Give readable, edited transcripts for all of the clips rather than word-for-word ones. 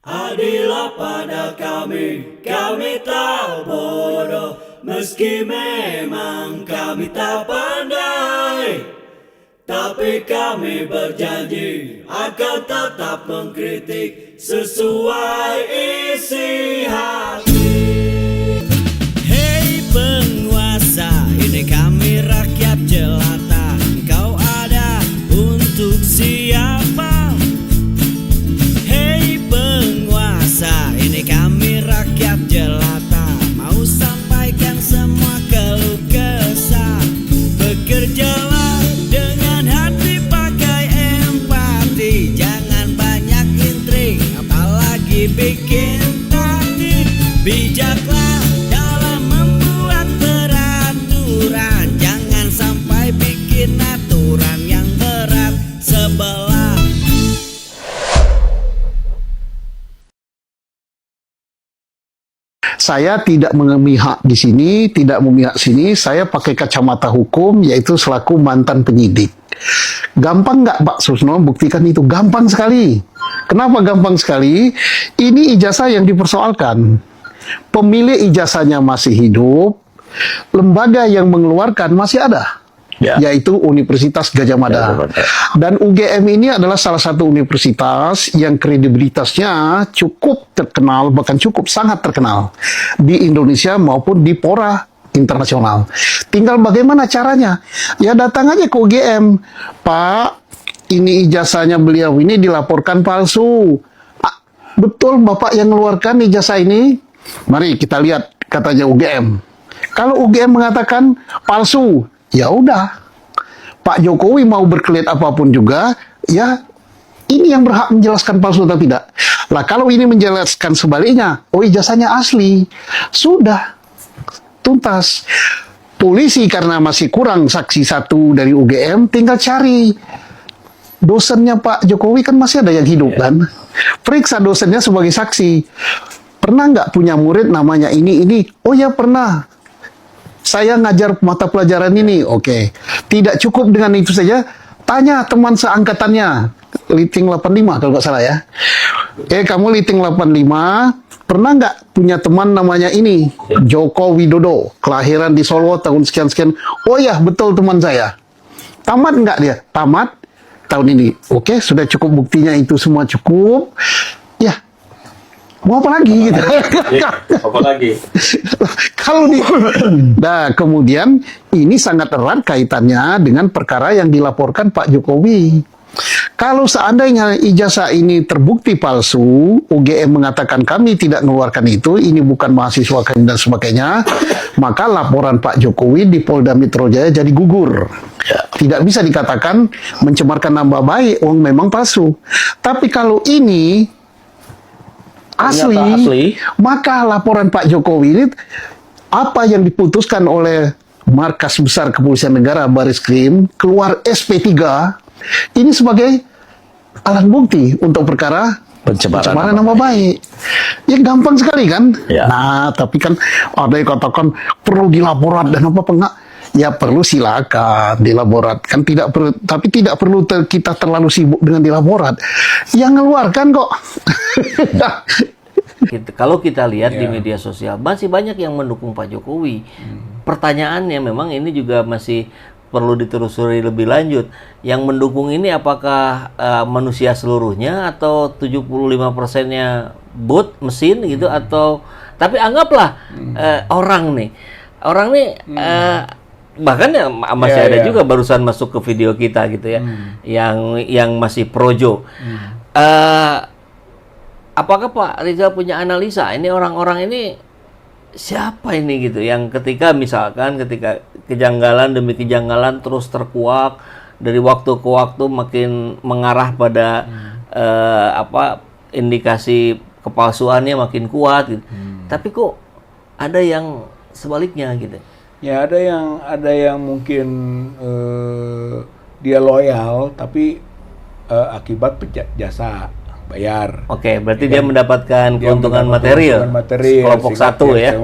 Adillah pada kami tak bodoh, meski memang kami tak pandai. Tapi kami berjanji akan tetap mengkritik sesuai isi hati. Hei penguasa, ini kami rakyat jelata. Engkau ada untuk siapa? Ini kami rakyat jelata, mau sampaikan semua keluh kesah. Bekerjalah dengan hati, pakai empati, jangan banyak intrik, apalagi bikin taktik. Bijaklah dalam membuat peraturan, jangan sampai bikin aturan yang berat sebelah. Saya tidak memihak di sini, tidak memihak sini. Saya pakai kacamata hukum, yaitu selaku mantan penyidik. Gampang nggak Pak Susno buktikan itu? Gampang sekali. Kenapa gampang sekali? Ini ijazah yang dipersoalkan. Pemilik ijazahnya masih hidup, lembaga yang mengeluarkan masih ada. Ya. Yaitu Universitas Gadjah Mada. Dan UGM ini adalah salah satu universitas yang kredibilitasnya cukup terkenal, bahkan cukup sangat terkenal di Indonesia maupun di fora internasional. Tinggal bagaimana caranya? Ya datang aja ke UGM. Pak, ini ijazahnya beliau ini dilaporkan palsu. Betul Bapak yang mengeluarkan ijazah ini? Mari kita lihat, katanya UGM. Kalau UGM mengatakan palsu, ya udah, Pak Jokowi mau berkelit apapun juga, ya ini yang berhak menjelaskan palsu atau tidak. Lah kalau ini menjelaskan sebaliknya, oh ijazahnya asli, sudah tuntas. Polisi karena masih kurang saksi satu dari UGM, tinggal cari dosennya Pak Jokowi, kan masih ada yang hidup kan. Periksa dosennya sebagai saksi. Pernah nggak punya murid namanya ini? Oh ya pernah. Saya ngajar mata pelajaran ini, oke. Tidak cukup dengan itu saja, tanya teman seangkatannya, Liting 85 kalau nggak salah ya. Kamu Liting 85, pernah nggak punya teman namanya ini? Joko Widodo, kelahiran di Solo tahun sekian-sekian. Oh ya, betul teman saya. Tamat nggak dia? Tamat tahun ini. Oke, sudah cukup buktinya itu semua cukup. Ya, mau apa lagi gitu? Apa lagi? Kalau nah kemudian ini sangat erat kaitannya dengan perkara yang dilaporkan Pak Jokowi. Kalau seandainya ijazah ini terbukti palsu, UGM mengatakan kami tidak mengeluarkan itu, ini bukan mahasiswa kami dan sebagainya, maka laporan Pak Jokowi di Polda Metro Jaya jadi gugur. Tidak bisa dikatakan mencemarkan nama baik, memang palsu. Tapi kalau ini asli, maka laporan Pak Jokowi ini apa yang diputuskan oleh Markas Besar Kepolisian Negara Baris-Krim keluar SP3 ini sebagai alat bukti untuk perkara pencemaran nama baik. Ya gampang sekali kan? Ya. Nah, tapi kan ada yang katakan perlu dilaporat dan apa enggak? Ya perlu, silakan dilaporat. Kan tidak perlu, tapi tidak perlu kita terlalu sibuk dengan dilaporat. Yang ngeluarkan kok. Kalau kita lihat di media sosial masih banyak yang mendukung Pak Jokowi. Pertanyaannya memang ini juga masih perlu ditelusuri lebih lanjut. Yang mendukung ini apakah manusia seluruhnya atau 75%-nya bot mesin gitu, atau tapi anggaplah orang nih bahkan ya masih ada juga barusan masuk ke video kita gitu ya, yang masih projo. Apakah Pak Rizal punya analisa ini orang-orang ini siapa ini gitu, yang ketika kejanggalan demi kejanggalan terus terkuak dari waktu ke waktu makin mengarah pada indikasi kepalsuannya makin kuat gitu. Tapi kok ada yang sebaliknya gitu. Ya ada yang mungkin dia loyal tapi akibat jasa bayar. Oke, berarti dia mendapatkan keuntungan material. Kelompok satu ya.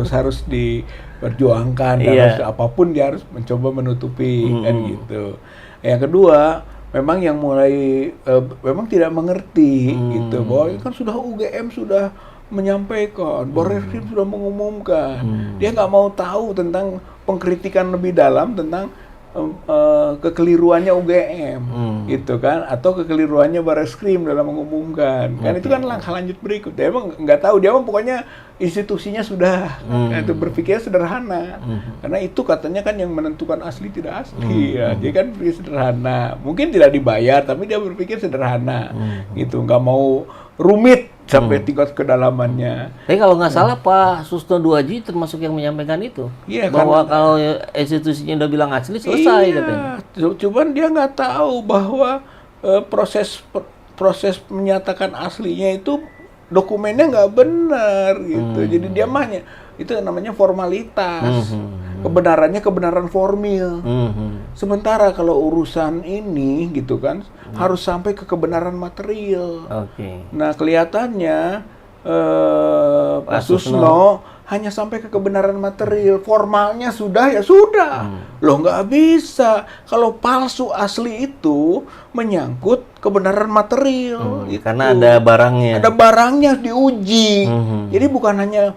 Harus diperjuangkan, apapun dia harus mencoba menutupi kan gitu. Yang kedua, memang yang mulai memang tidak mengerti gitu, bahwa ini kan sudah UGM sudah menyampaikan, Barreskrim sudah mengumumkan, dia nggak mau tahu tentang pengkritikan lebih dalam tentang kekeliruannya UGM, gitu kan, atau kekeliruannya Barreskrim dalam mengumumkan, kan itu kan langkah lanjut berikut. Dia emang nggak tahu, dia emang pokoknya institusinya sudah, itu berpikir sederhana, karena itu katanya kan yang menentukan asli tidak asli, ya, dia kan berpikir sederhana, mungkin tidak dibayar, tapi dia berpikir sederhana, gitu, nggak mau rumit sampai tingkat kedalamannya. Tapi kalau nggak salah Pak Susno Duaji termasuk yang menyampaikan itu, Iya, bahwa karena- kalau institusinya udah bilang asli selesai katanya. Cuman dia nggak tahu bahwa proses menyatakan aslinya itu dokumennya nggak benar gitu. Jadi dia mahnya itu namanya formalitas. Kebenarannya kebenaran formil. Sementara kalau urusan ini gitu kan harus sampai ke kebenaran material. Oke. Nah, kelihatannya Pak Susno Susno hanya sampai ke kebenaran material. Formalnya sudah, ya sudah. Loh, nggak bisa. Kalau palsu asli itu menyangkut kebenaran material. Itu. Karena ada barangnya. Ada barangnya diuji. Jadi bukan hanya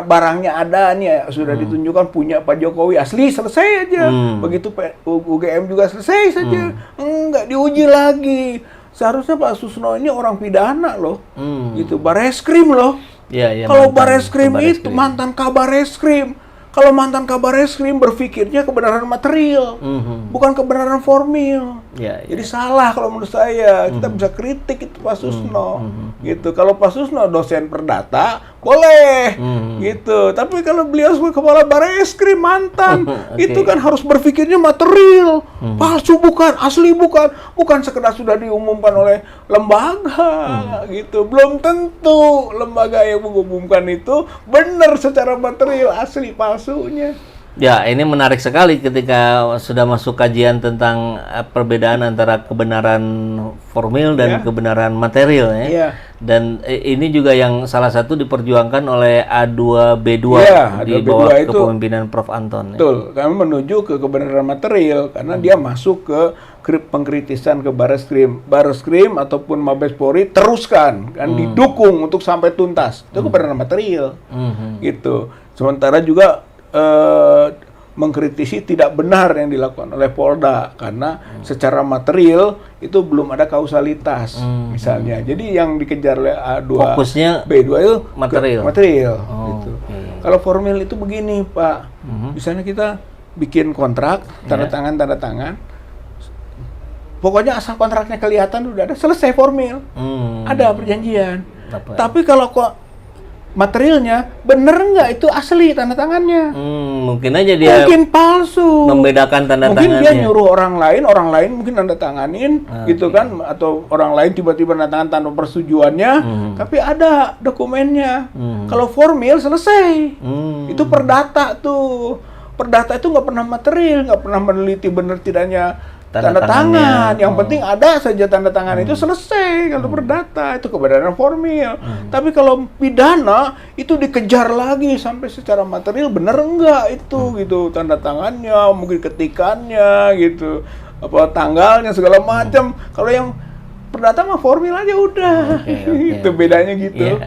barangnya ada nih ya, sudah ditunjukkan punya Pak Jokowi asli, selesai aja. Begitu UGM juga selesai saja. Enggak diuji lagi. Seharusnya Pak Susno ini orang pidana loh. Gitu, Barreskrim loh. Ya, ya, Kalau mantan Barreskrim itu Kabareskrim. mantan Kabareskrim. Kalau mantan Kabareskrim berpikirnya kebenaran material, bukan kebenaran formil. Ya, ya. Jadi salah kalau menurut saya. Kita bisa kritik itu Pak Susno. Gitu. Kalau Pak Susno dosen perdata, boleh. Gitu. Tapi kalau beliau sebagai kepala Barreskrim mantan, Oke. itu kan harus berpikirnya material. Palsu bukan, asli bukan. Bukan sekedar sudah diumumkan oleh lembaga. Gitu. Belum tentu lembaga yang mengumumkan itu benar secara material, asli palsunya. Ya, ini menarik sekali ketika sudah masuk kajian tentang perbedaan antara kebenaran formil dan Ya. kebenaran material ya. Iya. Dan ini juga yang salah satu diperjuangkan oleh A2B2 Iya, di A2B2 bawah itu- kepemimpinan Prof Anton. Ya. Betul, kami menuju ke kebenaran material karena dia masuk ke pengkritisan ke Barreskrim ataupun Mabes Polri, teruskan kan, didukung untuk sampai tuntas. Itu kebenaran material. Gitu. Sementara juga mengkritisi tidak benar yang dilakukan oleh Polda karena secara material itu belum ada kausalitas misalnya. Jadi yang dikejar oleh A2 Fokusnya B2 itu material. material Oh, gitu. oke. Kalau formil itu begini, Pak. Misalnya kita bikin kontrak, tanda tangan. Pokoknya asal kontraknya kelihatan udah ada, selesai formil. Ada perjanjian. Apa? Tapi kalau kok materialnya bener nggak itu asli tanda tangannya? Mungkin aja dia Mungkin palsu. membedakan tanda Mungkin tangannya. dia nyuruh orang lain mungkin tanda tanganin, gitu kan? Atau orang lain tiba-tiba tanda tangan tanpa persetujuannya, tapi ada dokumennya. Kalau formil selesai. Itu perdata tuh. Perdata itu nggak pernah material, nggak pernah meneliti benar tidaknya Tanda tanda tangan. tangannya. Yang penting ada saja tanda tangan itu selesai. Kalau perdata itu kebenaran formil. Tapi kalau pidana itu dikejar lagi sampai secara material benar enggak itu gitu, tanda tangannya, mungkin ketikannya gitu, apa tanggalnya segala macam. Kalau yang perdata mah formil aja udah. Oke. Itu bedanya gitu.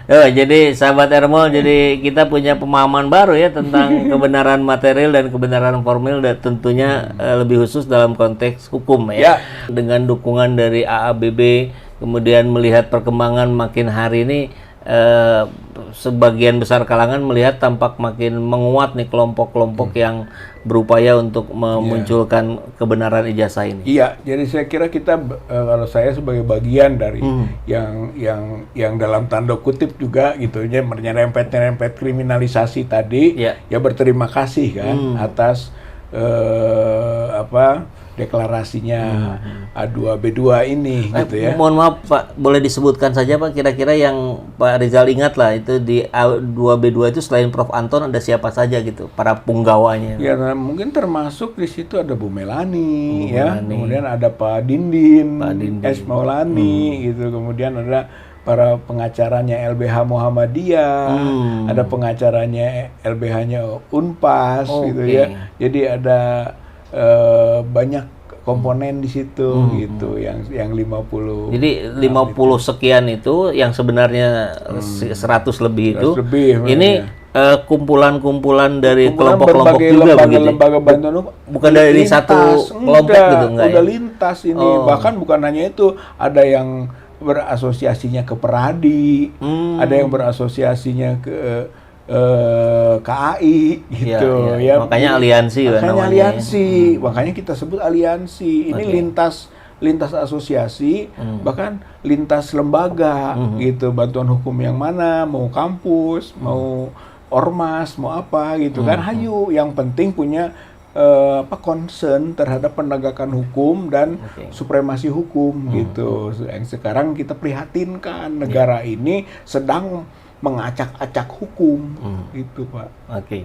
Oh, jadi sahabat Ermol, jadi kita punya pemahaman baru ya tentang kebenaran material dan kebenaran formil, dan tentunya lebih khusus dalam konteks hukum ya. Ya. Dengan dukungan dari AABB, kemudian melihat perkembangan makin hari ini, sebagian besar kalangan melihat tampak makin menguat nih kelompok-kelompok yang berupaya untuk memunculkan kebenaran ijazah ini. Iya, jadi saya kira kita kalau saya sebagai bagian dari yang dalam tanda kutip juga gitu, ya nyerempet kriminalisasi tadi, Iya. ya berterima kasih kan atas deklarasinya A2B2 ini gitu ya. Mohon maaf Pak, boleh disebutkan saja Pak kira-kira yang Pak Rizal ingat lah itu di A2B2 itu selain Prof Anton ada siapa saja gitu para punggawanya. Ya, nah, mungkin termasuk di situ ada Bu Melani, Bu ya, Melani. kemudian ada Pak Dindin, Pak Dindin. S Maulani, gitu, kemudian ada para pengacaranya LBH Muhammadiyah, ada pengacaranya LBH-nya Unpas, gitu Oke. ya. Jadi ada banyak komponen di situ gitu yang 50. Jadi 50 sekian itu yang sebenarnya 100 lebih itu 100 lebih, ini kumpulan-kumpulan dari Kumpulan kelompok-kelompok berbagai juga begitu. lembaga bantuan hukum. Bukan dari satu kelompok gitu, enggak udah ya? lintas ini. Oh. Bahkan bukan hanya itu, ada yang berasosiasinya ke Peradi, ada yang berasosiasinya ke KAI gitu Iya. Makanya aliansi kan makanya namanya. aliansi, makanya kita sebut aliansi. Ini lintas asosiasi, bahkan lintas lembaga gitu. Bantuan hukum yang mana, mau kampus, mau ormas, mau apa gitu kan. Hayu, yang penting punya concern terhadap penegakan hukum dan supremasi hukum gitu. Yang sekarang kita prihatinkan negara ini sedang mengacak-acak hukum gitu, Pak. Oke.